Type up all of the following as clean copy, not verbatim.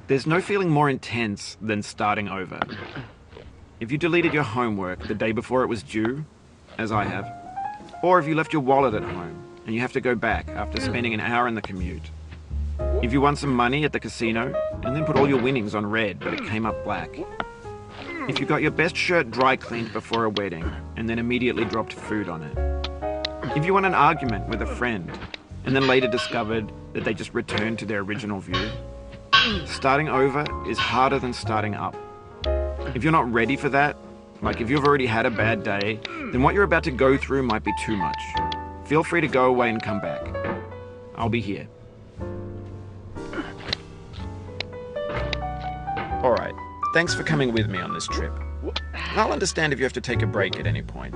There's no feeling more intense than starting over. If you deleted your homework the day before it was due, as I have, or if you left your wallet at home and you have to go back after spending an hour in the commute. If you won some money at the casino and then put all your winnings on red but it came up black. If you got your best shirt dry cleaned before a wedding and then immediately dropped food on it. If you won an argument with a friend and then later discovered that they just returned to their original view. Starting over is harder than starting up. If you're not ready for that, like if you've already had a bad day, then what you're about to go through might be too much. Feel free to go away and come back. I'll be here. Alright, thanks for coming with me on this trip. I'll understand if you have to take a break at any point.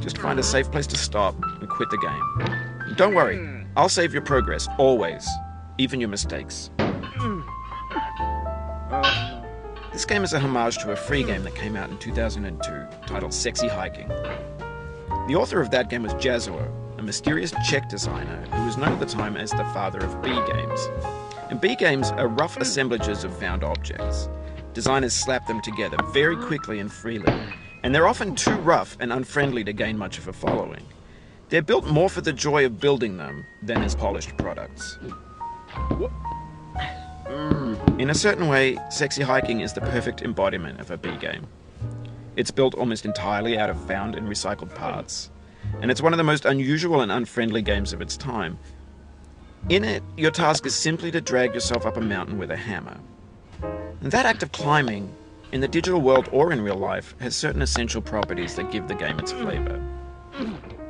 Just find a safe place to stop and quit the game. Don't worry, I'll save your progress, always, even your mistakes. This game is a homage to a free game that came out in 2002, titled Sexy Hiking. The author of that game was Jazuo, a mysterious Czech designer who was known at the time as the father of B games. And B games are rough assemblages of found objects. Designers slap them together very quickly and freely, and they're often too rough and unfriendly to gain much of a following. They're built more for the joy of building them than as polished products. In a certain way, Sexy Hiking is the perfect embodiment of a B game. It's built almost entirely out of found and recycled parts, and it's one of the most unusual and unfriendly games of its time. In it, your task is simply to drag yourself up a mountain with a hammer. And that act of climbing, in the digital world or in real life, has certain essential properties that give the game its flavor.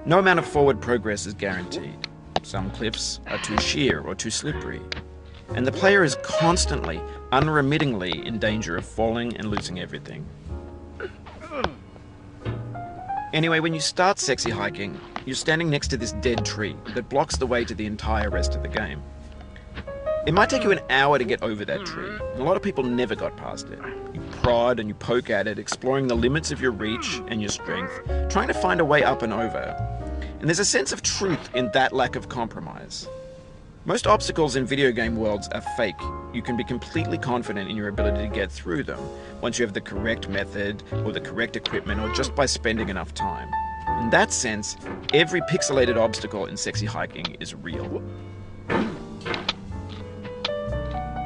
No amount of forward progress is guaranteed. Some cliffs are too sheer or too slippery, and the player is constantly, unremittingly in danger of falling and losing everything. Anyway, when you start Sexy Hiking, you're standing next to this dead tree that blocks the way to the entire rest of the game. It might take you an hour to get over that tree, and a lot of people never got past it. You prod and you poke at it, exploring the limits of your reach and your strength, trying to find a way up and over. And there's a sense of truth in that lack of compromise. Most obstacles in video game worlds are fake. You can be completely confident in your ability to get through them once you have the correct method or the correct equipment or just by spending enough time. In that sense, every pixelated obstacle in Sexy Hiking is real.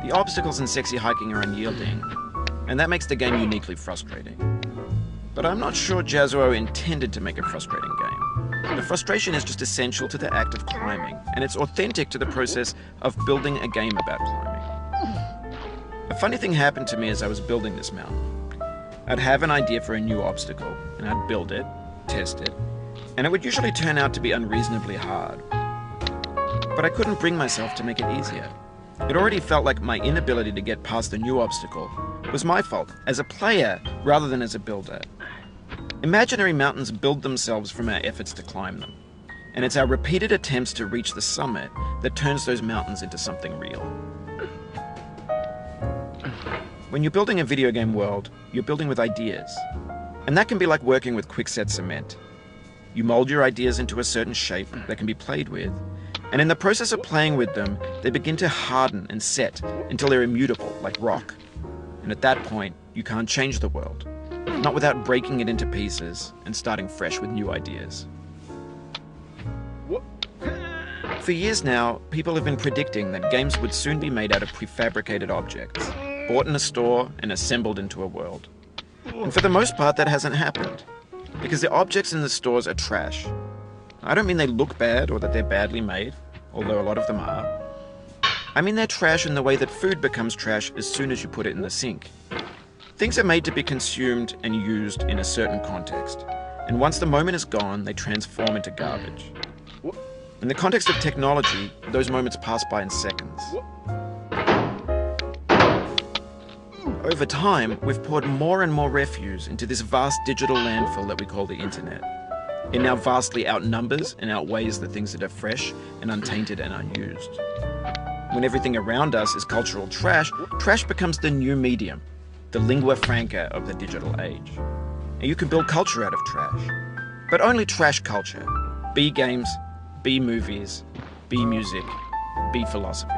The obstacles in Sexy Hiking are unyielding, and that makes the game uniquely frustrating. But I'm not sure Jazuo intended to make a frustrating game. The frustration is just essential to the act of climbing, and it's authentic to the process of building a game about climbing. A funny thing happened to me as I was building this mountain. I'd have an idea for a new obstacle, and I'd build it, test it, and it would usually turn out to be unreasonably hard. But I couldn't bring myself to make it easier. It already felt like my inability to get past the new obstacle was my fault, as a player rather than as a builder. Imaginary mountains build themselves from our efforts to climb them, and it's our repeated attempts to reach the summit that turns those mountains into something real. When you're building a video game world, you're building with ideas, and that can be like working with quickset cement. You mold your ideas into a certain shape that can be played with, and in the process of playing with them, they begin to harden and set until they're immutable, like rock. And at that point, you can't change the world, not without breaking it into pieces and starting fresh with new ideas. For years now, people have been predicting that games would soon be made out of prefabricated objects, bought in a store and assembled into a world. And for the most part, that hasn't happened, because the objects in the stores are trash. I don't mean they look bad or that they're badly made, although a lot of them are. I mean they're trash in the way that food becomes trash as soon as you put it in the sink. Things are made to be consumed and used in a certain context, and once the moment is gone, they transform into garbage. In the context of technology, those moments pass by in seconds. Over time, we've poured more and more refuse into this vast digital landfill that we call the internet. It now vastly outnumbers and outweighs the things that are fresh and untainted and unused. When everything around us is cultural trash, trash becomes the new medium, the lingua franca of the digital age. And you can build culture out of trash, but only trash culture. B games, B movies, B music, B philosophy.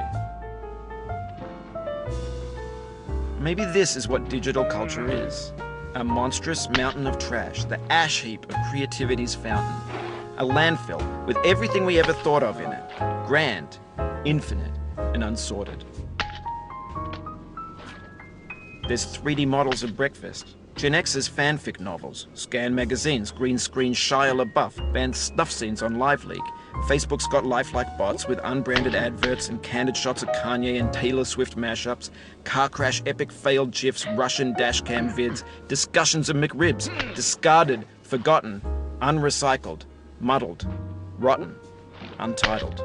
Maybe this is what digital culture is. A monstrous mountain of trash, the ash heap of creativity's fountain. A landfill with everything we ever thought of in it. Grand, infinite, and unsorted. There's 3D models of breakfast, Gen X's fanfic novels, scan magazines, green screen Shia LaBeouf, banned snuff scenes on LiveLeak. Facebook's got lifelike bots with unbranded adverts and candid shots of Kanye and Taylor Swift mashups, car crash epic failed GIFs, Russian dashcam vids, discussions of McRibs, discarded, forgotten, unrecycled, muddled, rotten, untitled.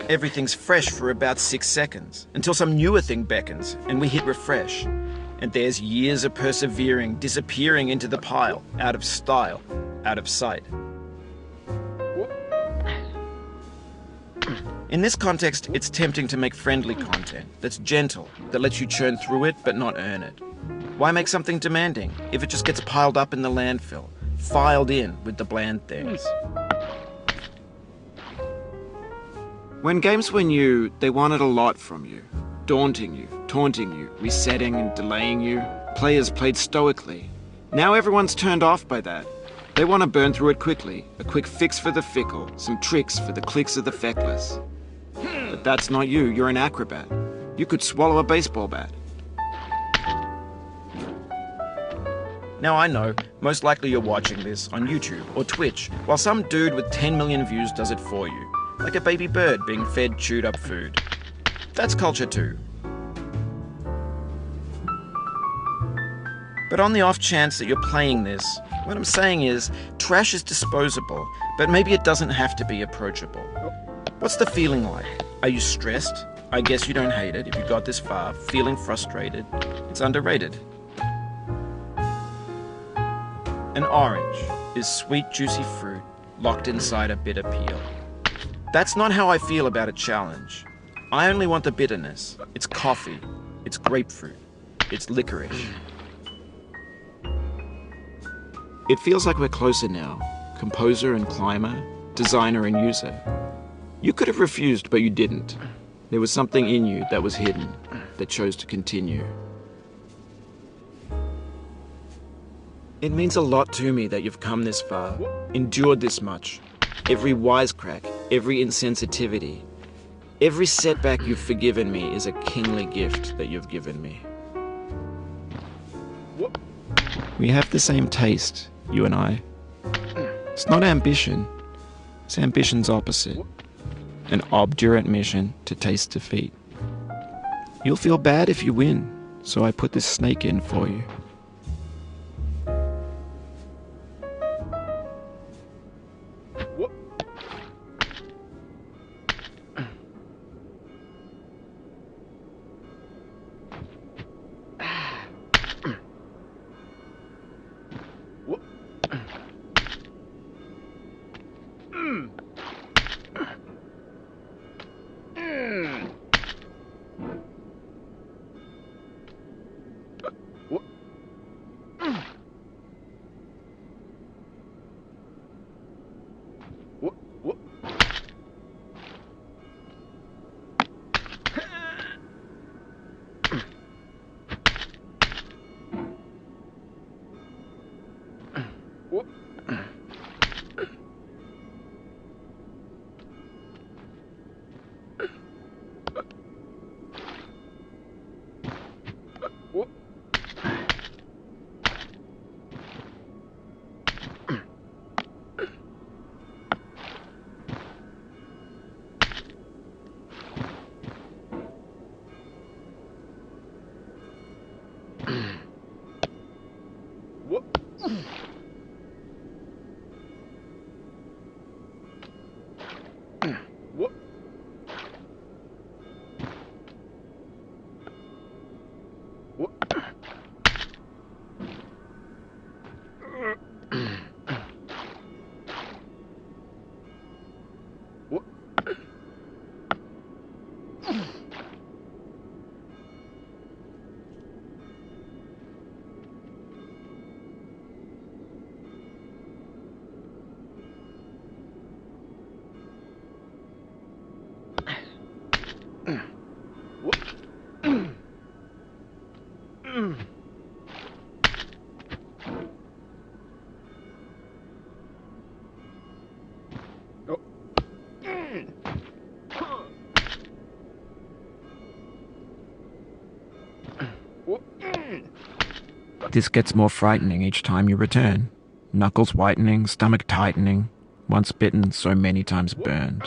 Everything's fresh for about 6 seconds, until some newer thing beckons, and we hit refresh. And there's years of persevering, disappearing into the pile, out of style, out of sight. In this context, it's tempting to make friendly content that's gentle, that lets you churn through it but not earn it. Why make something demanding if it just gets piled up in the landfill, filed in with the bland things? When games were new, they wanted a lot from you. Daunting you, taunting you, resetting and delaying you. Players played stoically. Now everyone's turned off by that. They want to burn through it quickly, a quick fix for the fickle, some tricks for the clicks of the feckless. But that's not you, you're an acrobat. You could swallow a baseball bat. Now I know, most likely you're watching this on YouTube or Twitch, while some dude with 10 million views does it for you. Like a baby bird being fed chewed up food. That's culture too. But on the off chance that you're playing this, what I'm saying is, trash is disposable, but maybe it doesn't have to be approachable. What's the feeling like? Are you stressed? I guess you don't hate it if you got this far. Feeling frustrated? It's underrated. An orange is sweet, juicy fruit locked inside a bitter peel. That's not how I feel about a challenge. I only want the bitterness. It's coffee. It's grapefruit. It's licorice. It feels like we're closer now. Composer and climber, designer and user. You could have refused, but you didn't. There was something in you that was hidden, that chose to continue. It means a lot to me that you've come this far, endured this much. Every wisecrack, every insensitivity, every setback you've forgiven me is a kingly gift that you've given me. We have the same taste, you and I. It's not ambition, it's ambition's opposite. An obdurate mission to taste defeat. You'll feel bad if you win, so I put this snake in for you. This gets more frightening each time you return. Knuckles whitening, stomach tightening. Once bitten, so many times burned.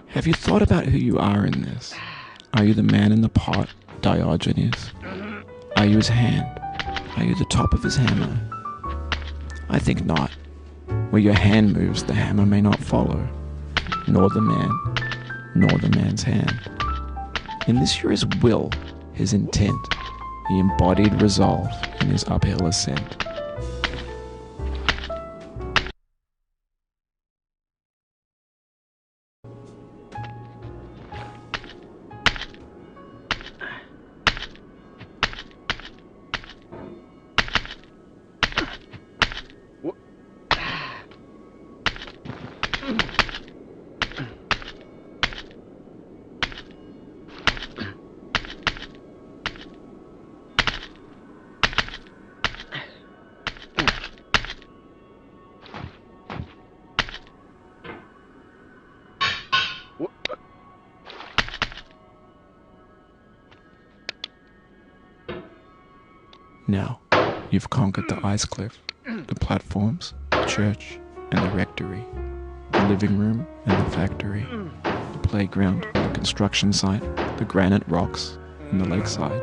Have you thought about who you are in this? Are you the man in the pot, Diogenes? Are you his hand? Are you the top of his hammer? I think not. Where your hand moves, the hammer may not follow, nor the man, nor the man's hand. In this you're his will, his intent, the embodied resolve in his uphill ascent. Now, you've conquered the ice cliff, the platforms, the church, and the rectory, the living room and the factory, the playground, the construction site, the granite rocks, and the lakeside.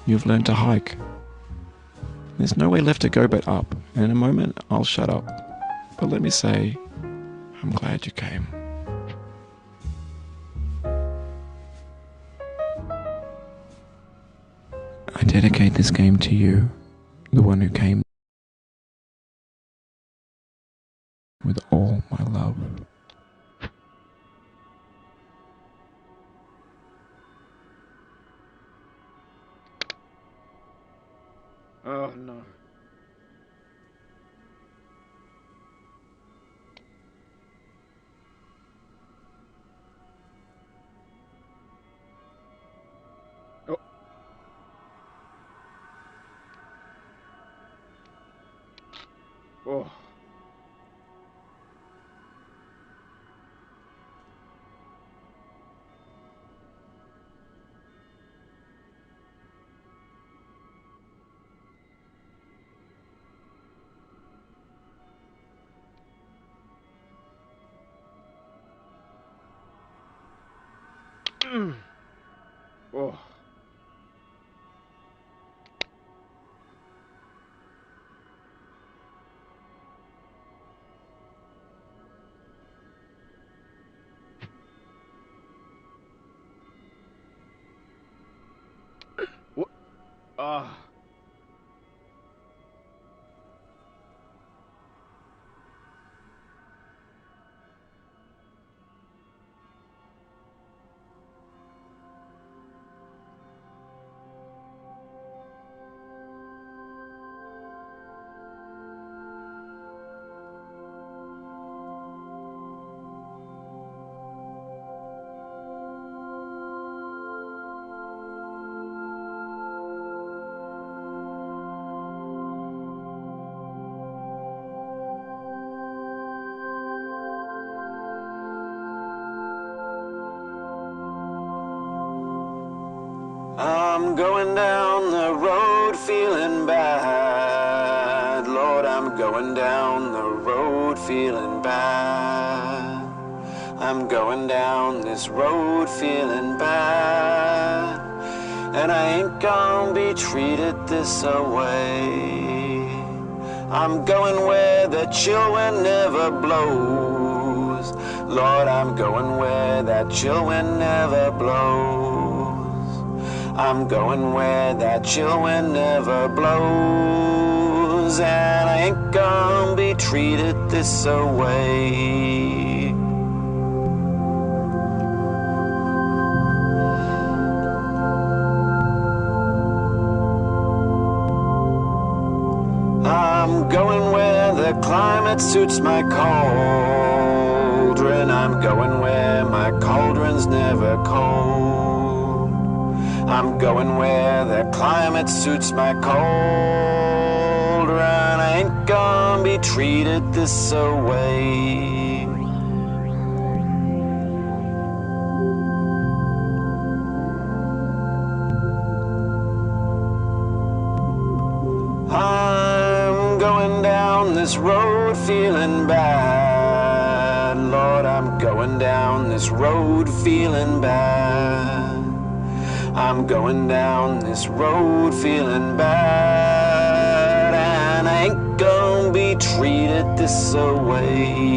You've learned to hike. There's no way left to go but up, and in a moment I'll shut up. But let me say, I'm glad you came. I dedicate this game to you, the one who came with all my love. Oh no. Oh. Oh. Oh. What? Oh. I'm going down the road feeling bad. Lord, I'm going down the road feeling bad. I'm going down this road feeling bad. And I ain't gonna be treated this away. I'm going where the chill wind never blows. Lord, I'm going where that chill wind never blows. I'm going where that chill wind never blows, and I ain't gonna be treated this away. I'm going where the climate suits my cauldron. I'm going where my cauldron's never cold. I'm going where the climate suits my cauldron. I ain't gonna be treated this away. I'm going down this road feeling bad. Lord, I'm going down this road feeling bad. I'm going down this road feeling bad, and I ain't gonna be treated this away.